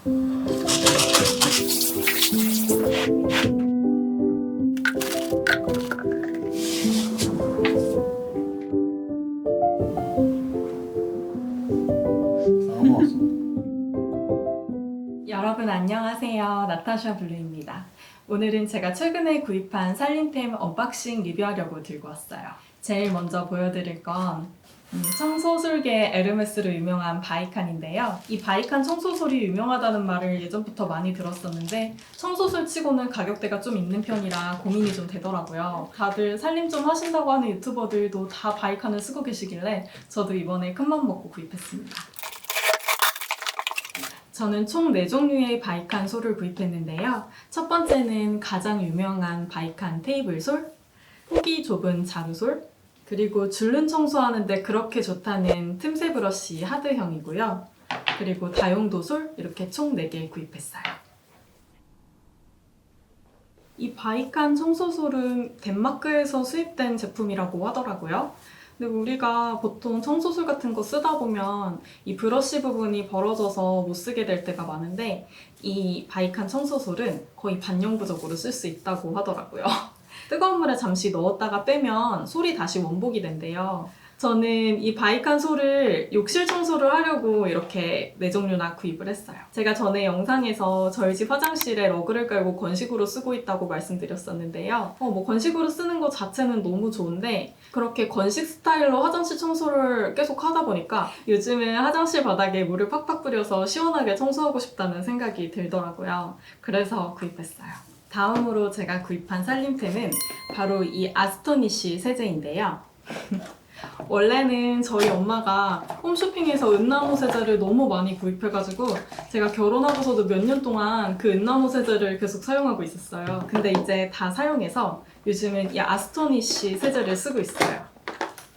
여러분 안녕하세요. 나타샤 블루입니다. 오늘은 제가 최근에 구입한 살림템 언박싱 리뷰하려고 들고 왔어요. 제일 먼저 보여드릴 건 청소술계 에르메스로 유명한 바이칸인데요. 이 바이칸 청소술이 유명하다는 말을 예전부터 많이 들었었는데 청소술 치고는 가격대가 좀 있는 편이라 고민이 좀 되더라고요. 다들 살림 좀 하신다고 하는 유튜버들도 다 바이칸을 쓰고 계시길래 저도 이번에 큰맘 먹고 구입했습니다. 저는 총 4종류의 바이칸 솔을 구입했는데요. 첫 번째는 가장 유명한 바이칸 테이블 솔, 폭이 좁은 자루솔, 그리고 줄눈 청소하는데 그렇게 좋다는 틈새 브러쉬 하드형이고요. 그리고 다용도 솔 이렇게 총 4개 구입했어요. 이 바이칸 청소솔은 덴마크에서 수입된 제품이라고 하더라고요. 근데 우리가 보통 청소술 같은 거 쓰다 보면 이 브러쉬 부분이 벌어져서 못 쓰게 될 때가 많은데 이 바이칸 청소술은 거의 반영구적으로 쓸 수 있다고 하더라고요. 뜨거운 물에 잠시 넣었다가 빼면 솔이 다시 원복이 된대요. 저는 이 바이칸 솔을 욕실 청소를 하려고 이렇게 4종류나 구입을 했어요. 제가 전에 영상에서 저희 집 화장실에 러그를 깔고 건식으로 쓰고 있다고 말씀드렸었는데요. 건식으로 쓰는 것 자체는 너무 좋은데 그렇게 건식 스타일로 화장실 청소를 계속 하다 보니까 요즘은 화장실 바닥에 물을 팍팍 뿌려서 시원하게 청소하고 싶다는 생각이 들더라고요. 그래서 구입했어요. 다음으로 제가 구입한 살림템은 바로 이 아스토니쉬 세제인데요. 원래는 저희 엄마가 홈쇼핑에서 은나무 세제를 너무 많이 구입해가지고 제가 결혼하고서도 몇 년 동안 그 은나무 세제를 계속 사용하고 있었어요. 근데 이제 다 사용해서 요즘은 이 아스토니쉬 세제를 쓰고 있어요.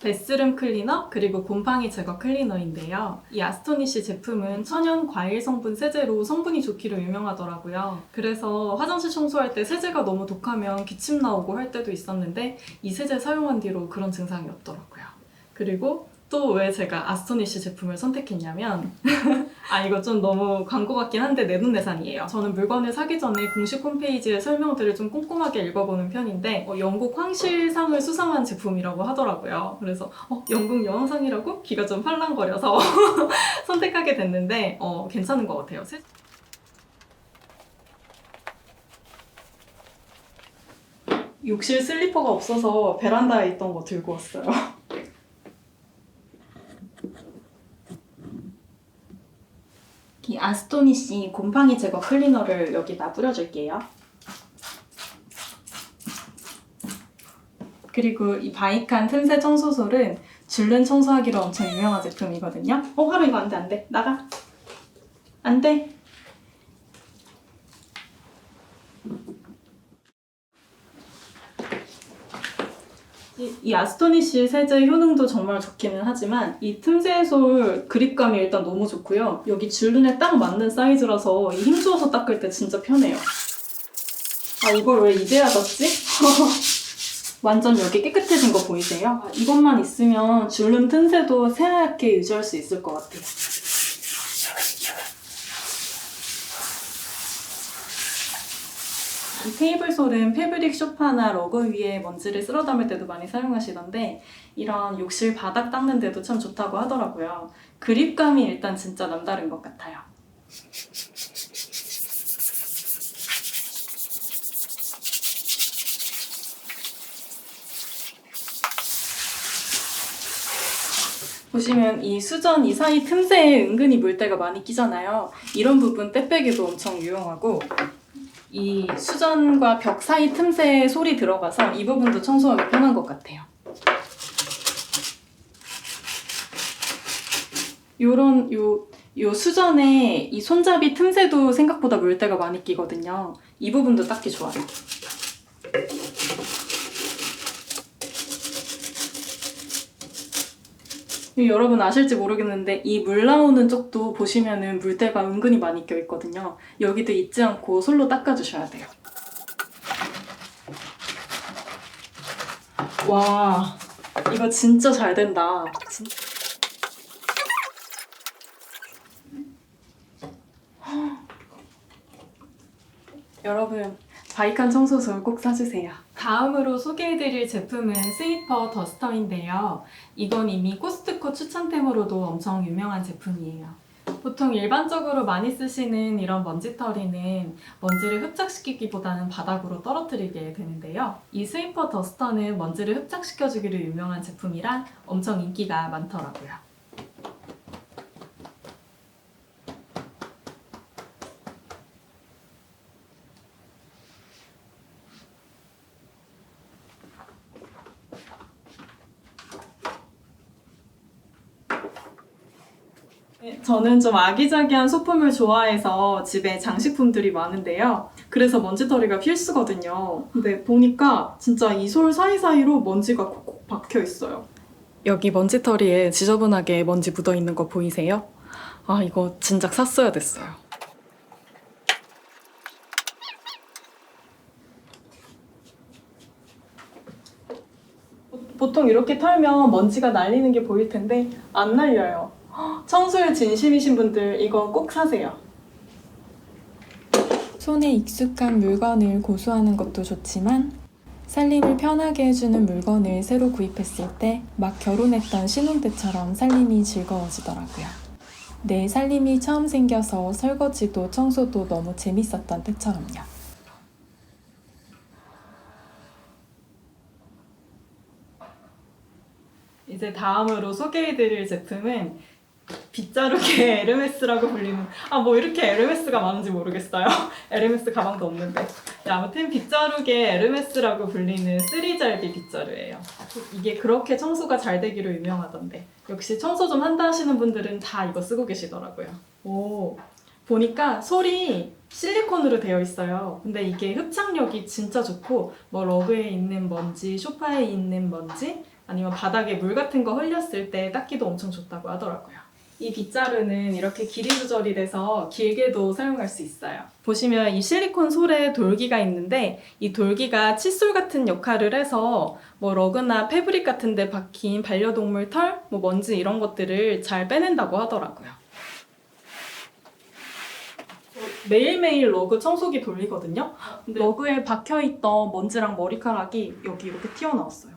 베스룸 클리너 그리고 곰팡이 제거 클리너인데요. 이 아스토니쉬 제품은 천연 과일 성분 세제로 성분이 좋기로 유명하더라고요. 그래서 화장실 청소할 때 세제가 너무 독하면 기침 나오고 할 때도 있었는데 이 세제 사용한 뒤로 그런 증상이 없더라고요. 그리고 또 왜 제가 아스토니쉬 제품을 선택했냐면 이거 좀 너무 광고 같긴 한데 내돈내산이에요. 저는 물건을 사기 전에 공식 홈페이지의 설명들을 좀 꼼꼼하게 읽어보는 편인데 영국 황실상을 수상한 제품이라고 하더라고요. 그래서 영국 여왕상이라고? 귀가 좀 팔랑거려서 선택하게 됐는데 괜찮은 것 같아요. 욕실 슬리퍼가 없어서 베란다에 있던 거 들고 왔어요. 이 아스토니쉬 곰팡이 제거 클리너를 여기다 뿌려줄게요. 그리고 이 바이칸 틈새 청소솔은 줄눈 청소하기로 엄청 유명한 제품이거든요. 하루 이거 안 돼, 안 돼. 나가. 안 돼. 이 아스토니쉬 세제 효능도 정말 좋기는 하지만 이 틈새솔 그립감이 일단 너무 좋고요. 여기 줄눈에 딱 맞는 사이즈라서 이 힘주어서 닦을 때 진짜 편해요. 이걸 왜 이제야 샀지? 완전 여기 깨끗해진 거 보이세요? 이것만 있으면 줄눈 틈새도 새하얗게 유지할 수 있을 것 같아요. 이 테이블솔은 패브릭 소파나 러그 위에 먼지를 쓸어 담을 때도 많이 사용하시던데 이런 욕실 바닥 닦는 데도 참 좋다고 하더라고요. 그립감이 일단 진짜 남다른 것 같아요. 보시면 이 수전 이 사이 틈새에 은근히 물때가 많이 끼잖아요. 이런 부분 때 빼기도 엄청 유용하고 이 수전과 벽 사이 틈새에 솔이 들어가서 이 부분도 청소하기 편한 것 같아요. 요 수전에 이 손잡이 틈새도 생각보다 물때가 많이 끼거든요. 이 부분도 닦기 좋아요. 여러분 아실지 모르겠는데 이 물 나오는 쪽도 보시면은 물때가 은근히 많이 껴있거든요. 여기도 잊지 않고 솔로 닦아주셔야 돼요. 와, 이거 진짜 잘 된다. 여러분, 바이칸 청소솔 꼭 사주세요. 다음으로 소개해드릴 제품은 스위퍼 더스터인데요. 이건 이미 코스트코 추천템으로도 엄청 유명한 제품이에요. 보통 일반적으로 많이 쓰시는 이런 먼지털이는 먼지를 흡착시키기보다는 바닥으로 떨어뜨리게 되는데요. 이 스위퍼 더스터는 먼지를 흡착시켜주기로 유명한 제품이라 엄청 인기가 많더라고요. 저는 좀 아기자기한 소품을 좋아해서 집에 장식품들이 많은데요. 그래서 먼지털이가 필수거든요. 근데 보니까 진짜 이 솔 사이사이로 먼지가 콕콕 박혀 있어요. 여기 먼지털이에 지저분하게 먼지 묻어 있는 거 보이세요? 아, 이거 진작 샀어야 됐어요. 보통 이렇게 털면 먼지가 날리는 게 보일 텐데 안 날려요. 청소에 진심이신 분들 이거 꼭 사세요. 손에 익숙한 물건을 고수하는 것도 좋지만 살림을 편하게 해주는 물건을 새로 구입했을 때 막 결혼했던 신혼 때처럼 살림이 즐거워지더라고요. 내 살림이 처음 생겨서 설거지도 청소도 너무 재밌었던 때처럼요. 이제 다음으로 소개해드릴 제품은 빗자루계 에르메스라고 불리는, 뭐 이렇게 에르메스가 많은지 모르겠어요. 에르메스 가방도 없는데. 네, 아무튼 빗자루계 에르메스라고 불리는 3잘비 빗자루예요. 이게 그렇게 청소가 잘 되기로 유명하던데 역시 청소 좀 한다 하시는 분들은 다 이거 쓰고 계시더라고요. 오, 보니까 솔이 실리콘으로 되어 있어요. 근데 이게 흡착력이 진짜 좋고 뭐 러그에 있는 먼지, 소파에 있는 먼지, 아니면 바닥에 물 같은 거 흘렸을 때 닦기도 엄청 좋다고 하더라고요. 이 빗자루는 이렇게 길이 조절이 돼서 길게도 사용할 수 있어요. 보시면 이 실리콘 솔에 돌기가 있는데 이 돌기가 칫솔 같은 역할을 해서 뭐 러그나 패브릭 같은 데 박힌 반려동물 털, 뭐 먼지 이런 것들을 잘 빼낸다고 하더라고요. 매일매일 러그 청소기 돌리거든요. 근데 러그에 박혀있던 먼지랑 머리카락이 여기 이렇게 튀어나왔어요.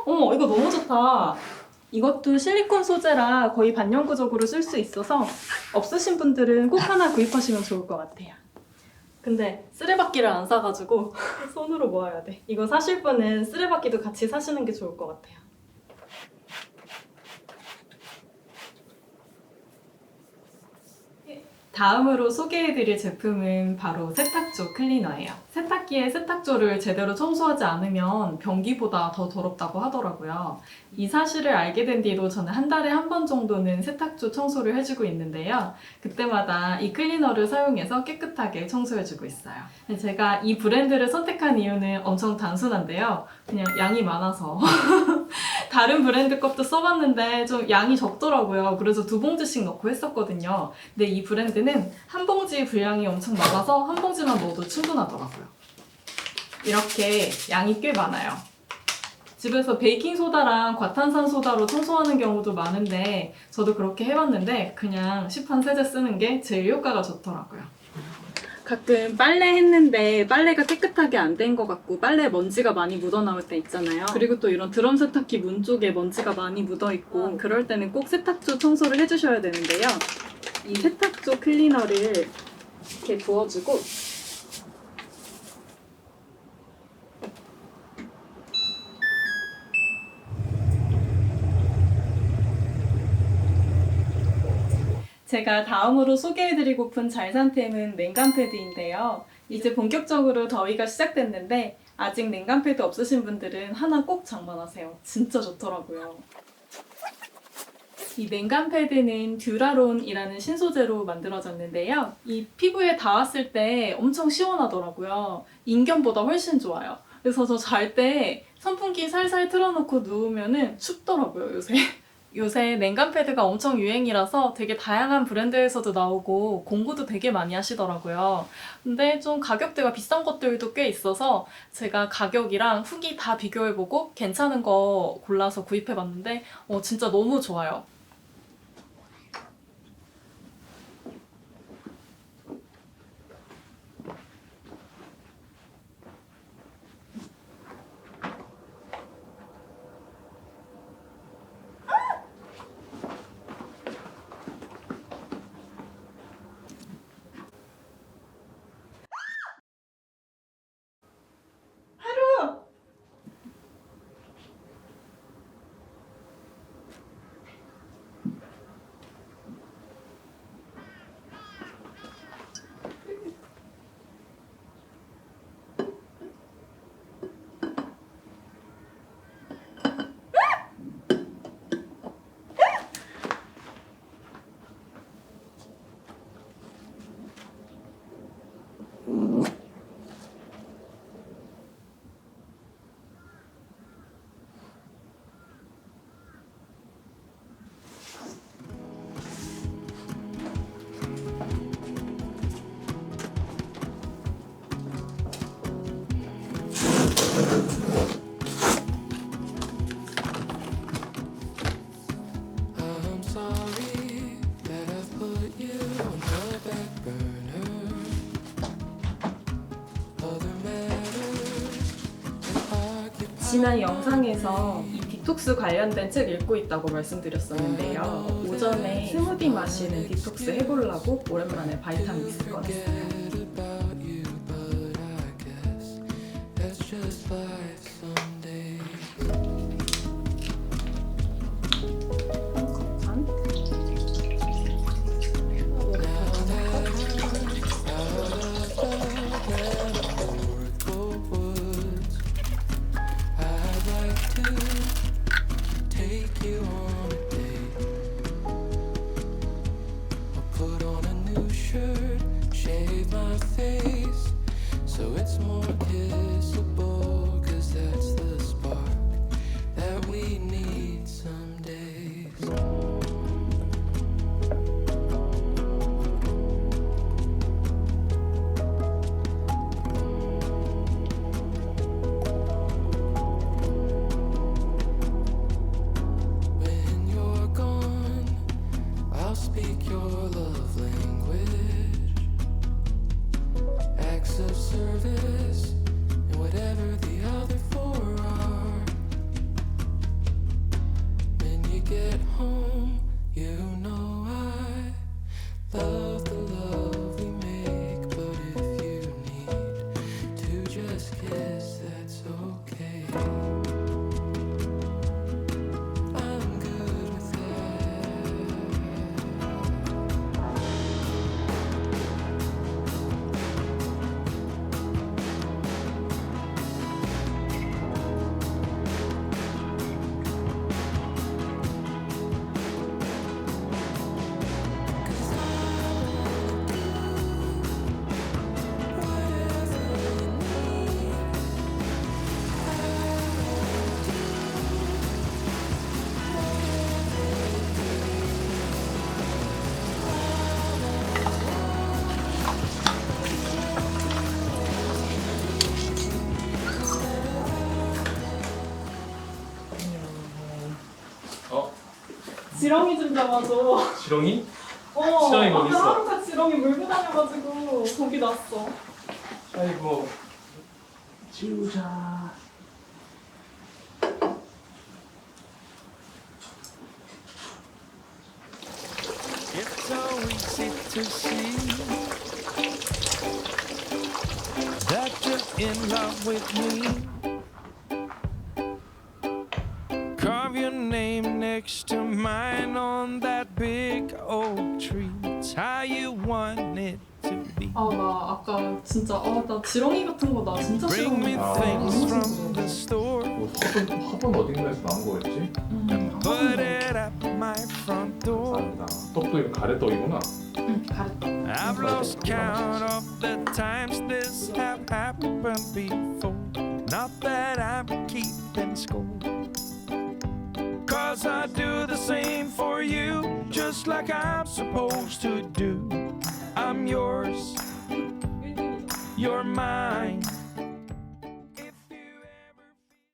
어머, 이거 너무 좋다. 이것도 실리콘 소재라 거의 반영구적으로 쓸 수 있어서 없으신 분들은 꼭 하나 구입하시면 좋을 것 같아요. 근데 쓰레받기를 안 사가지고 손으로 모아야 돼. 이거 사실 분은 쓰레받기도 같이 사시는 게 좋을 것 같아요. 다음으로 소개해드릴 제품은 바로 세탁조 클리너예요. 세탁기에 세탁조를 제대로 청소하지 않으면 변기보다 더 더럽다고 하더라고요. 이 사실을 알게 된 뒤로 저는 한 달에 한 번 정도는 세탁조 청소를 해주고 있는데요. 그때마다 이 클리너를 사용해서 깨끗하게 청소해주고 있어요. 제가 이 브랜드를 선택한 이유는 엄청 단순한데요. 그냥 양이 많아서. 다른 브랜드 것도 써봤는데 좀 양이 적더라고요. 그래서 2봉지씩 넣고 했었거든요. 근데 이 브랜드는 한 봉지 분량이 엄청 많아서 한 봉지만 넣어도 충분하더라고요. 이렇게 양이 꽤 많아요. 집에서 베이킹소다랑 과탄산소다로 청소하는 경우도 많은데 저도 그렇게 해봤는데 그냥 시판 세제 쓰는 게 제일 효과가 좋더라고요. 가끔 빨래 했는데 빨래가 깨끗하게 안 된 것 같고 빨래에 먼지가 많이 묻어나올 때 있잖아요. 그리고 또 이런 드럼 세탁기 문 쪽에 먼지가 많이 묻어있고 그럴 때는 꼭 세탁조 청소를 해주셔야 되는데요. 이 세탁조 클리너를 이렇게 부어주고 제가 다음으로 소개해드리고픈 잘산템은 냉감 패드인데요. 이제 본격적으로 더위가 시작됐는데 아직 냉감 패드 없으신 분들은 하나 꼭 장만하세요. 진짜 좋더라고요. 이 냉감 패드는 듀라론이라는 신소재로 만들어졌는데요. 이 피부에 닿았을 때 엄청 시원하더라고요. 인견보다 훨씬 좋아요. 그래서 저 잘 때 선풍기 살살 틀어놓고 누우면은 춥더라고요, 요새. 요새 냉감 패드가 엄청 유행이라서 되게 다양한 브랜드에서도 나오고 공구도 되게 많이 하시더라고요. 근데 좀 가격대가 비싼 것들도 꽤 있어서 제가 가격이랑 후기 다 비교해보고 괜찮은 거 골라서 구입해봤는데 진짜 너무 좋아요. I'm sorry that I've put you on the back burner. Other matters occupy. 지난 영상에서 이 디톡스 관련된 책 읽고 있다고 말씀드렸었는데요. 오전에 스무디 마시는 디톡스 해보려고 오랜만에 바이타믹스 꺼냈어요. About you, but I guess that's just life someday. 한 컵. Metaphorical woods. I'd like to take you on a date. I'll put on a new shirt, shave my face, so it's more kissable. 'Cause that's the spark that we need some days. When you're gone, I'll speak your love language. Acts of service and whatever the other four are. When you get home, you know I love the love we make. But if you need to just kiss, that's okay. I'm good with that. 지렁이 좀 잡아줘. 지렁이? 어, 지렁이 거기 아까 있어. 하루가 지렁이 물고 다녀가지고 거기 났어. 아이고 지우자. It's so easy to see that you're in love with me. Carve your name next to mine on that big oak tree. It's how you want it to be. 아, 나 아까 진짜 나 지렁이 같은 거 나 진짜 Bring me 싫어하는데. things from the store 뭐 화분 어딘가에서 나온 거였지? and put it at my front door. 감사합니다. 떡도 이거 가래떡이구나. 가랬다. I've lost count of the times this have happened before. Not that I'm keeping score. 'Cause I do the same for you, just like I'm supposed to do. I'm yours, you're mine.